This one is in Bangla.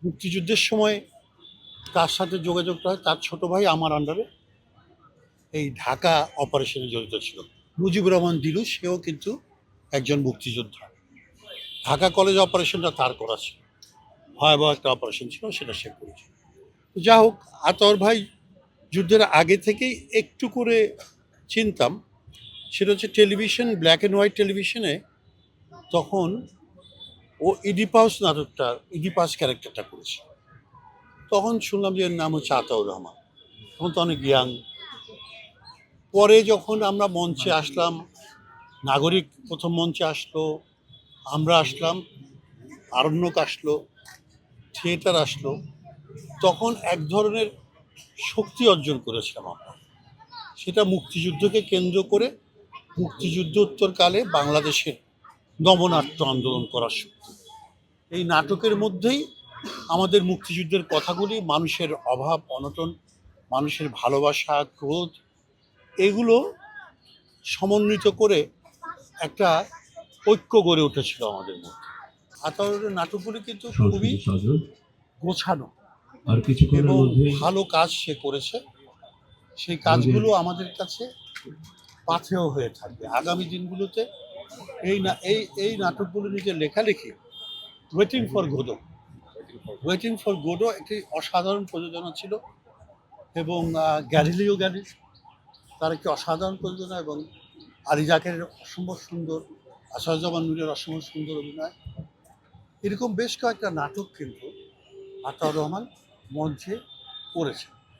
মুক্তিযুদ্ধের সময় তার সাথে যোগাযোগটা হয়, তার ছোট ভাই আমার আন্ডারে এই ঢাকা অপারেশনে জড়িত ছিল। মুজিবুর রহমান দিলু সেও কিন্তু একজন মুক্তিযোদ্ধা। ঢাকা কলেজ অপারেশনটা তার করা ছিল, ভয়াবহ একটা অপারেশন ছিল, সেটা সে করেছে। যা হোক, আতর ভাই যুদ্ধের আগে থেকেই একটু করে চিনতাম। সেটা হচ্ছে টেলিভিশন, ব্ল্যাক অ্যান্ড হোয়াইট টেলিভিশনে তখন ও ইডিপাস নাটকটা, ইডিপাস ক্যারেক্টারটা করেছে। তখন শুনলাম যে এর নাম হচ্ছে আতাউর রহমান। তখন তো অনেক ইয়াং। পরে যখন আমরা মঞ্চে আসলাম, নাগরিক প্রথম মঞ্চে আসলো, আমরা আসলাম, আরণ্যক আসলো, থিয়েটার আসলো, তখন এক ধরনের শক্তি অর্জন করেছিলাম আমরা। সেটা মুক্তিযুদ্ধকে কেন্দ্র করে, মুক্তিযুদ্ধোত্তরকালে বাংলাদেশের নবনাট্য আন্দোলন করার শক্তি। এই নাটকের মধ্যেই আমাদের মুক্তিযুদ্ধের কথাগুলি, মানুষের অভাব অনটন, মানুষের ভালোবাসা, ক্রোধ, এগুলো সমন্বিত করে একটা ঐক্য গড়ে উঠেছিল আমাদের মধ্যে। আতাউরের নাটকগুলি কিন্তু খুবই গোছানো এবং ভালো কাজ সে করেছে। সেই কাজগুলো আমাদের কাছে পাথেয় হয়ে থাকবে আগামী দিনগুলোতে। এই নাটকগুলো নিজের লেখালেখি, waiting for Godot, waiting for Godot একটি অসাধারণ প্রযোজনা ছিল, এবং গ্যালিলিও গ্যালিস তার একটি অসাধারণ প্রযোজনা, এবং আলী জাকের অসম্ভব সুন্দর, আসাদুজ্জামান নূরের অসম্ভব সুন্দর অভিনয়। এরকম বেশ কয়েকটা নাটক কিন্তু আতাউর রহমান মঞ্চে করেছে।